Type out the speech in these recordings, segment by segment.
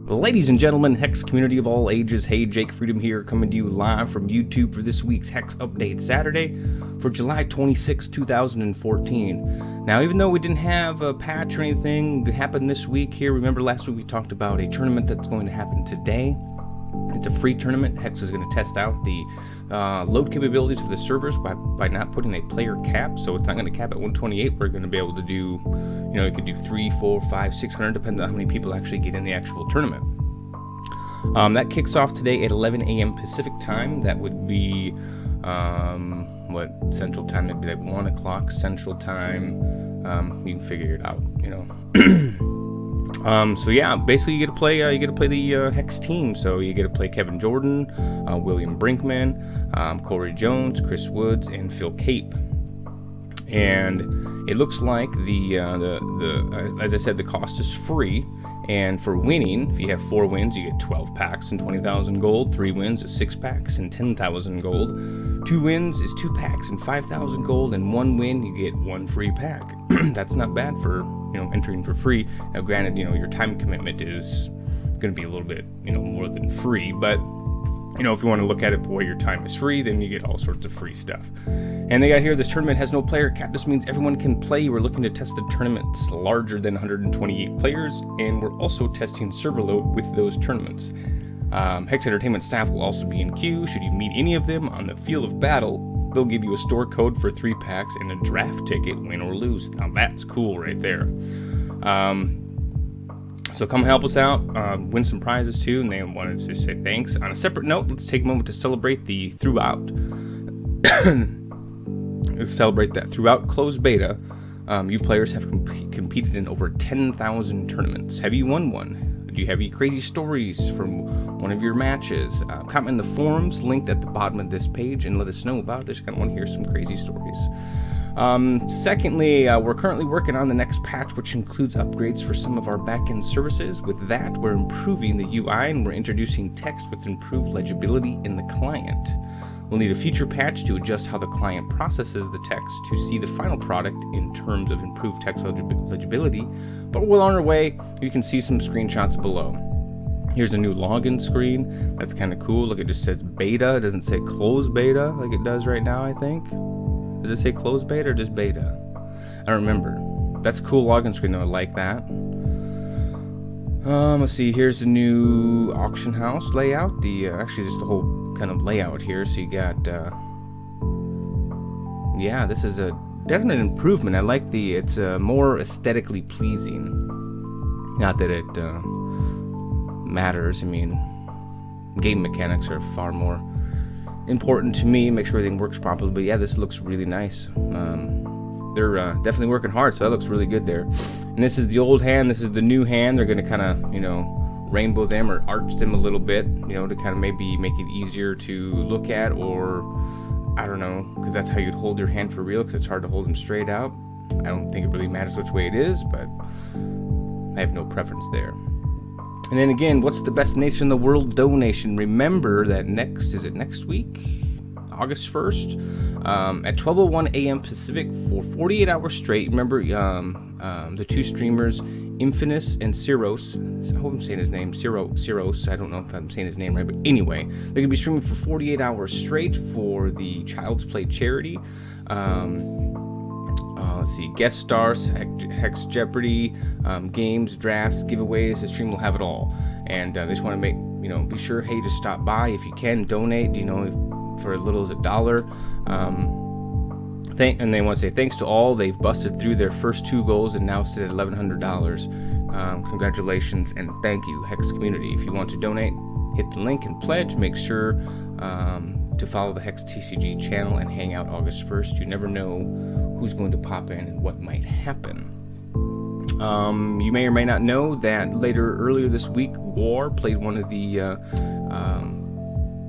Ladies and gentlemen, Hex community of all ages, hey, Jake Freedom here, coming to you live from YouTube for this week's Hex Update Saturday for July 26, 2014. Now, even though we didn't have a patch or anything happen this week here, remember last week we talked about a tournament that's going to happen today. It's a free tournament. Hex is going to test out the load capabilities of the servers by not putting a player cap, so it's not going to cap at 128. We're going to be able to do, you could do 3, 4, 5, 600, depending on how many people actually get in the actual tournament. That kicks off today at 11 a.m. Pacific time. That would be, what, Central time? It'd be like 1 o'clock Central time. You can figure it out, So yeah, basically you get to play the Hex team. So you get to play Kevin Jordan, William Brinkman, Corey Jones, Chris Woods, and Phil Cape. And it looks like as I said, the cost is free. And for winning, if you have 4 wins, you get 12 packs and 20,000 gold. 3 wins is 6 packs and 10,000 gold. 2 wins is 2 packs and 5,000 gold. And 1 win, you get 1 free pack. That's not bad for entering for free. Now, granted, your time commitment is going to be a little bit more than free, but if you want to look at it where your time is free, then you get all sorts of free stuff. And they got here, this tournament has no player cap. This means everyone can play. We're looking to test the tournaments larger than 128 players, and we're also testing server load with those tournaments. Hex Entertainment staff will also be in queue. Should you meet any of them on the field of battle, they'll give you a store code for 3 packs and a draft ticket, win or lose. Now that's cool right there. So come help us out, win some prizes too, and they wanted to say thanks. On a separate note, let's take a moment to celebrate the throughout closed beta. You players have competed in over 10,000 tournaments. Have you won one? Do you have any crazy stories from one of your matches? Comment in the forums linked at the bottom of this page and let us know about it. I just kind of want to hear some crazy stories. Secondly, we're currently working on the next patch, which includes upgrades for some of our backend services. With that, we're improving the UI and we're introducing text with improved legibility in the client. We'll need a future patch to adjust how the client processes the text to see the final product in terms of improved text legibility, but we're on our way. You can see some screenshots below. Here's a new login screen. That's kind of cool. Look, it just says beta. It doesn't say closed beta like it does right now, I think. Does it say closed beta or just beta? I don't remember. That's a cool login screen though. I like that. Let's see. Here's the new auction house layout. Actually, just the whole kind of layout here. So you got, yeah, this is a definite improvement. I like it's more aesthetically pleasing. Not that it matters. I mean, game mechanics are far more important to me, make sure everything works properly, but yeah, this looks really nice. They're definitely working hard, so that looks really good there. And this is the old hand, this is the new hand. They're going to kind of, rainbow them or arch them a little bit, to kind of maybe make it easier to look at, or I don't know, because that's how you'd hold your hand for real, because it's hard to hold them straight out. I don't think it really matters which way it is, but I have no preference there. And then again, what's the best nation in the world donation? Remember that next week? August 1st? At 12:01 a.m. Pacific for 48 hours straight. Remember the 2 streamers, Infinus and Ciros. I hope I'm saying his name. Ciros. I don't know if I'm saying his name right, but anyway, they're going to be streaming for 48 hours straight for the Child's Play charity. Let's see, guest stars, Hex Jeopardy, games, drafts, giveaways. The stream will have it all. And they just want to make, be sure, hey, to stop by if you can, donate, for as little as $1. And they want to say thanks to all. They've busted through their first 2 goals and now sit at $1,100. Congratulations and thank you, Hex community. If you want to donate, hit the link and pledge. Make sure to follow the Hex TCG channel and hang out August 1st. You never know who's going to pop in and what might happen. You may or may not know that earlier this week, War played one of the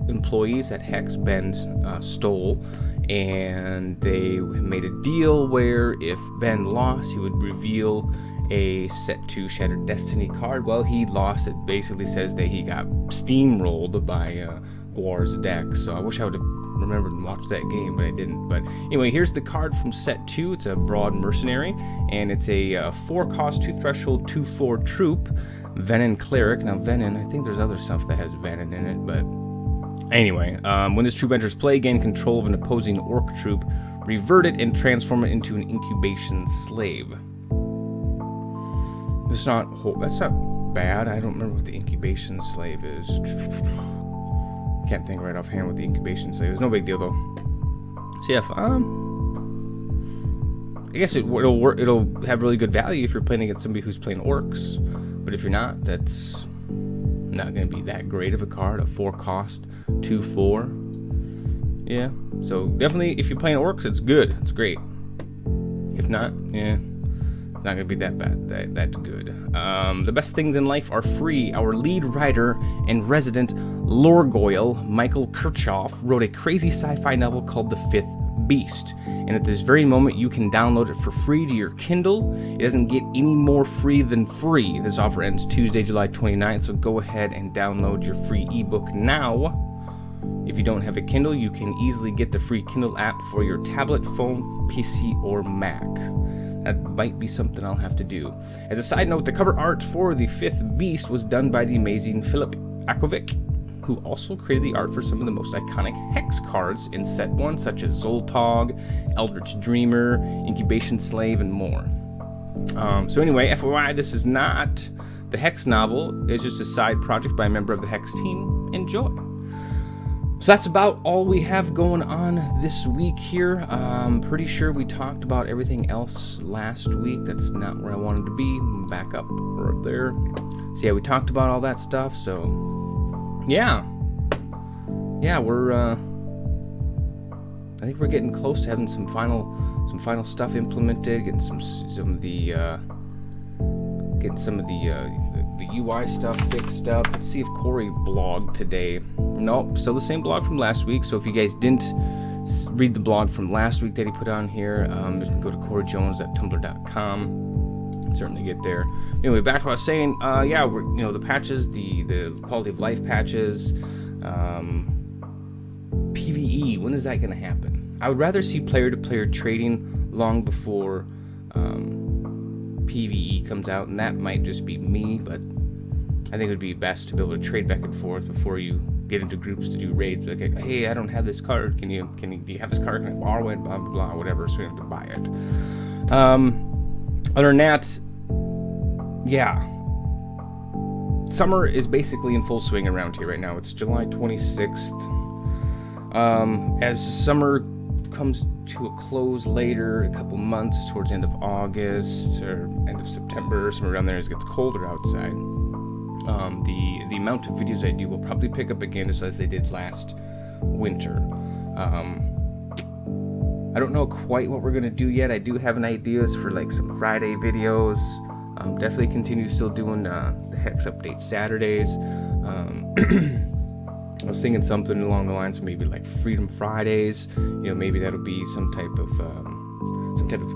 employees at Hex. Ben stole, and they made a deal where if Ben lost, he would reveal a set 2 Shattered Destiny card. Well, he lost. It basically says that he got steamrolled by War's deck, so I wish I would have remembered and watched that game, but I didn't. But anyway, here's the card from set 2. It's a Broad Mercenary, and it's a 4 cost, 2 threshold, 2/4 troop Venom Cleric. Now, Venom, I think there's other stuff that has Venom in it, but anyway. When this troop enters play, gain control of an opposing orc troop, revert it, and transform it into an incubation slave. That's not bad. I don't remember what the incubation slave is. Can't think right offhand what the incubation slave is. No big deal, though. So, yeah, I guess it'll have really good value if you're playing against somebody who's playing orcs. But if you're not, that's not going to be that great of a card. A 4 cost, 2/4. Yeah, so definitely if you're playing orcs, it's good. It's great. If not, yeah, it's not going to be that bad, that good. The best things in life are free. Our lead writer and resident Lorgoyle, Michael Kirchhoff, wrote a crazy sci-fi novel called The Fifth Beast, and at this very moment you can download it for free to your Kindle. It doesn't get any more free than free. This offer ends Tuesday, July 29th, so go ahead and download your free ebook now. If you don't have a Kindle, you can easily get the free Kindle app for your tablet, phone, PC, or Mac. That might be something I'll have to do. As a side note, the cover art for The Fifth Beast was done by the amazing Philip Akovic, who also created the art for some of the most iconic HEX cards in Set 1, such as Zoltog, Eldritch Dreamer, Incubation Slave, and more. So anyway, FYI, this is not the HEX novel. It's just a side project by a member of the HEX team. Enjoy. So that's about all we have going on this week here. I'm pretty sure we talked about everything else last week. That's not where I wanted to be. Back up right there. So yeah, we talked about all that stuff. So yeah, we're I think we're getting close to having some final stuff implemented, getting some of the UI stuff fixed up. Let's see if Corey blogged today. Nope, still the same blog from last week. So if you guys didn't read the blog from last week that he put on here, you can go to CoreyJones.tumblr.com. Certainly get there. Anyway, back to what I was saying. Yeah, we're, the patches, the quality of life patches, PvE. When is that going to happen? I would rather see player-to-player trading long before PvE comes out, and that might just be me, but I think it would be best to be able to trade back and forth before you get into groups to do raids. Like, hey, I don't have this card. Do you have this card? Can I borrow it? Blah blah blah, whatever. So you have to buy it. Other than that, yeah, summer is basically in full swing around here right now. It's July 26th. As summer comes to a close later, a couple months towards the end of August or end of September, somewhere around there, as it gets colder outside, the amount of videos I do will probably pick up again just as they did last winter. I don't know quite what we're gonna do yet. I do have an ideas for like some Friday videos. Definitely continue still doing the HEX update Saturdays. I was thinking something along the lines of maybe like Freedom Fridays. Maybe that'll be some type of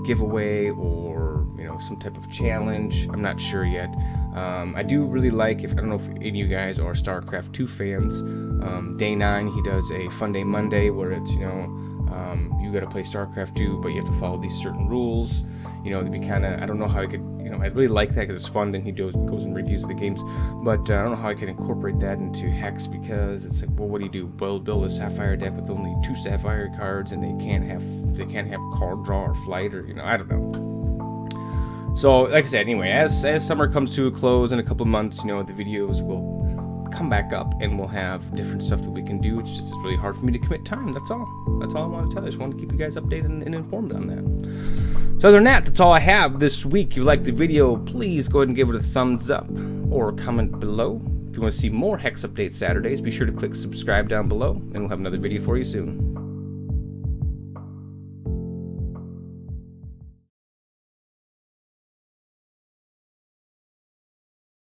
giveaway or some type of challenge. I'm not sure yet. I do really like, I don't know if any of you guys are StarCraft 2 fans. Day 9 he does a Fun Day Monday where it's you got to play StarCraft 2, but you have to follow these certain rules. It'd be kind of, I don't know how I could, I really like that because it's fun. Then he goes and reviews the games, but I don't know how I can incorporate that into HEX, because it's like, well, what do you do? Build a Sapphire deck with only 2 Sapphire cards, and they can't have card draw or flight, or I don't know. So, like I said, anyway, as summer comes to a close in a couple of months, the videos will come back up and we'll have different stuff that we can do. It's just really hard for me to commit time. That's all I want to tell you. I just want to keep you guys updated and informed on that. So other than that, that's all I have this week. If you like the video, please go ahead and give it a thumbs up or comment below. If you want to see more HEX Update Saturdays, be sure to click subscribe down below, and we'll have another video for you soon.